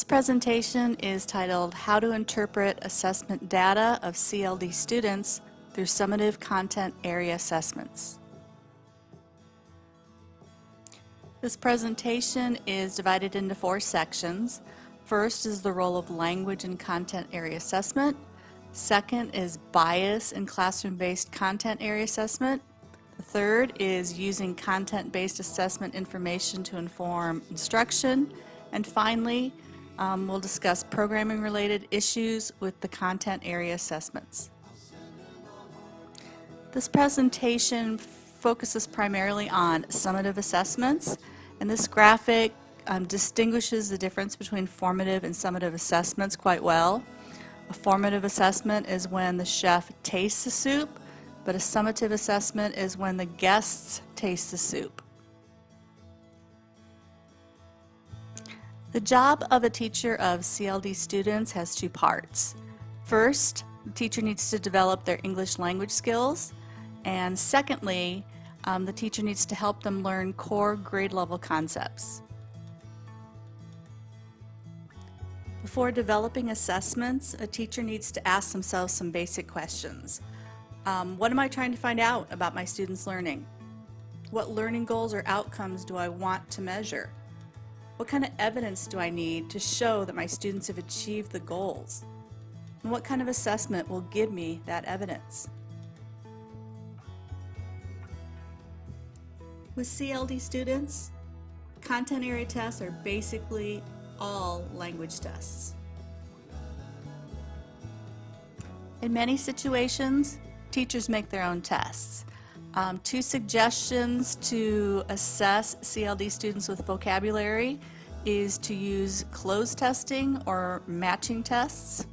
This presentation is titled How to Interpret Assessment Data of CLD Students Through Summative Content Area Assessments. This presentation is divided into 4 sections. First is the role of language in content area assessment. Second is bias in classroom-based content area assessment. The third is using content-based assessment information to inform instruction. And finally, we'll discuss programming-related issues with the content area assessments. This presentation focuses primarily on summative assessments, and this graphic distinguishes the difference between formative and summative assessments quite well. A formative assessment is when the chef tastes the soup, but a summative assessment is when the guests taste the soup. The job of a teacher of CLD students has 2 parts. First, the teacher needs to develop their English language skills, and secondly, the teacher needs to help them learn core grade level concepts. Before developing assessments, a teacher needs to ask themselves some basic questions. What am I trying to find out about my students' learning? What learning goals or outcomes do I want to measure? What kind of evidence do I need to show that my students have achieved the goals? And what kind of assessment will give me that evidence? With CLD students, content area tests are basically all language tests. In many situations, teachers make their own tests. 2 suggestions to assess CLD students with vocabulary is to use cloze testing or matching tests.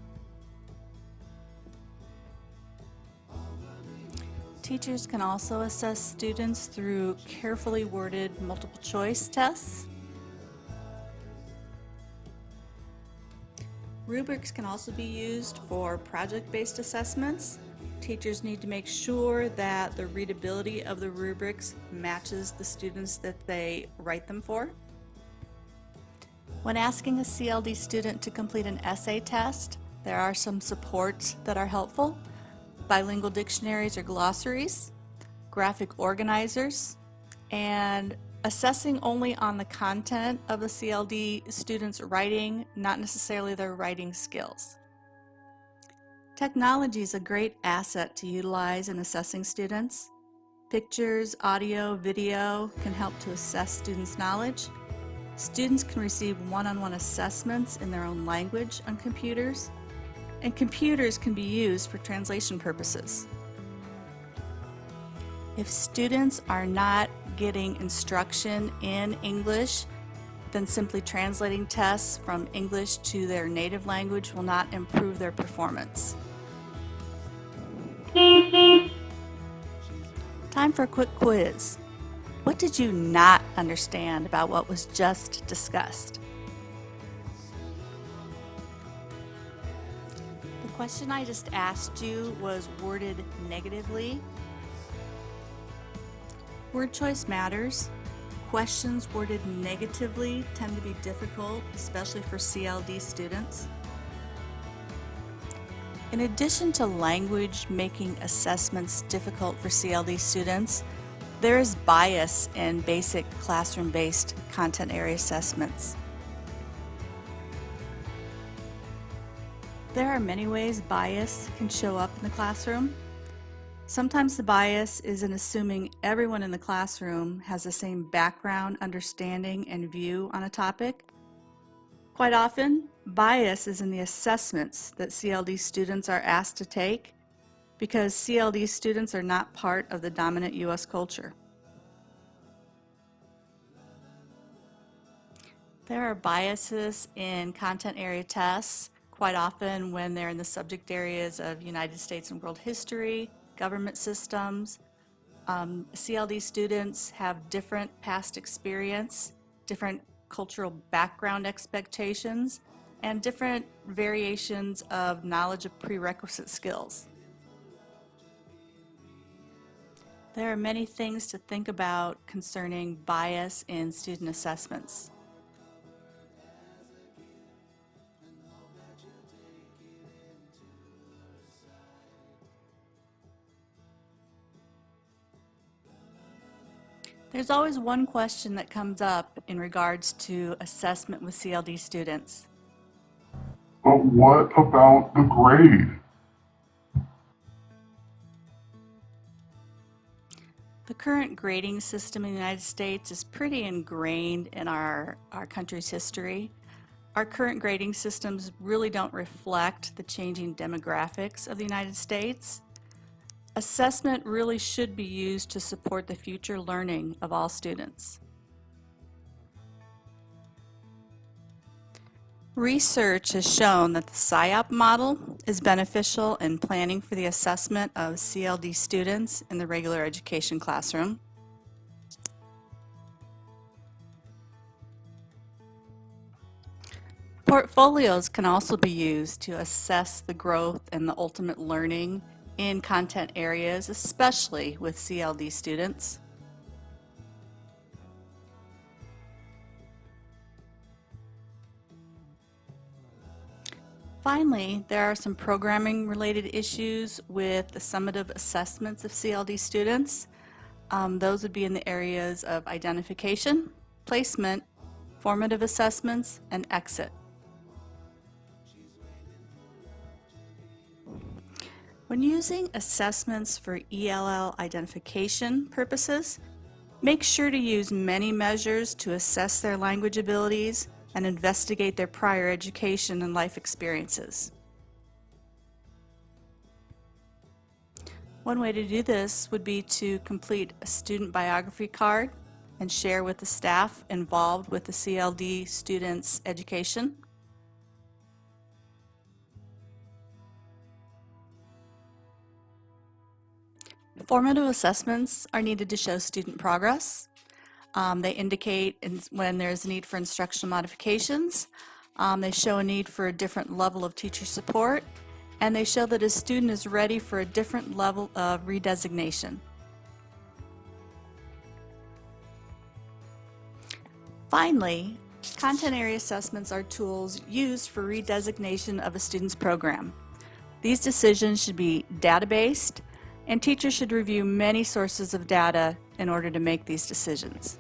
Teachers can also assess students through carefully worded multiple choice tests. Rubrics can also be used for project-based assessments. Teachers need to make sure that the readability of the rubrics matches the students that they write them for. When asking a CLD student to complete an essay test, there are some supports that are helpful. Bilingual dictionaries or glossaries, graphic organizers, and assessing only on the content of the CLD student's writing, not necessarily their writing skills. Technology is a great asset to utilize in assessing students. Pictures, audio, video can help to assess students' knowledge. Students can receive one-on-one assessments in their own language on computers, and computers can be used for translation purposes. If students are not getting instruction in English, then simply translating tests from English to their native language will not improve their performance. Time for a quick quiz. What did you not understand about what was just discussed? The question I just asked you was worded negatively. Word choice matters. Questions worded negatively tend to be difficult, especially for CLD students. In addition to language making assessments difficult for CLD students, there is bias in basic classroom-based content area assessments. There are many ways bias can show up in the classroom. Sometimes the bias is in assuming everyone in the classroom has the same background, understanding, and view on a topic. Quite often, bias is in the assessments that CLD students are asked to take because CLD students are not part of the dominant U.S. culture. There are biases in content area tests quite often when they're in the subject areas of United States and world history, government systems. CLD students have different past experience, different cultural background expectations, and different variations of knowledge of prerequisite skills. There are many things to think about concerning bias in student assessments. There's always one question that comes up in regards to assessment with CLD students. But what about the grade? The current grading system in the United States is pretty ingrained in our country's history. Our current grading systems really don't reflect the changing demographics of the United States. Assessment really should be used to support the future learning of all students. Research has shown that the SIOP model is beneficial in planning for the assessment of CLD students in the regular education classroom. Portfolios can also be used to assess the growth and the ultimate learning in content areas, especially with CLD students. Finally, there are some programming related issues with the summative assessments of CLD students. Those would be in the areas of identification, placement, formative assessments, and exit. When using assessments for ELL identification purposes, make sure to use many measures to assess their language abilities and investigate their prior education and life experiences. One way to do this would be to complete a student biography card and share with the staff involved with the CLD students' education. Formative assessments are needed to show student progress. They indicate when there's a need for instructional modifications. They show a need for a different level of teacher support, and they show that a student is ready for a different level of redesignation. Finally, content area assessments are tools used for redesignation of a student's program. These decisions should be data-based, and teachers should review many sources of data in order to make these decisions.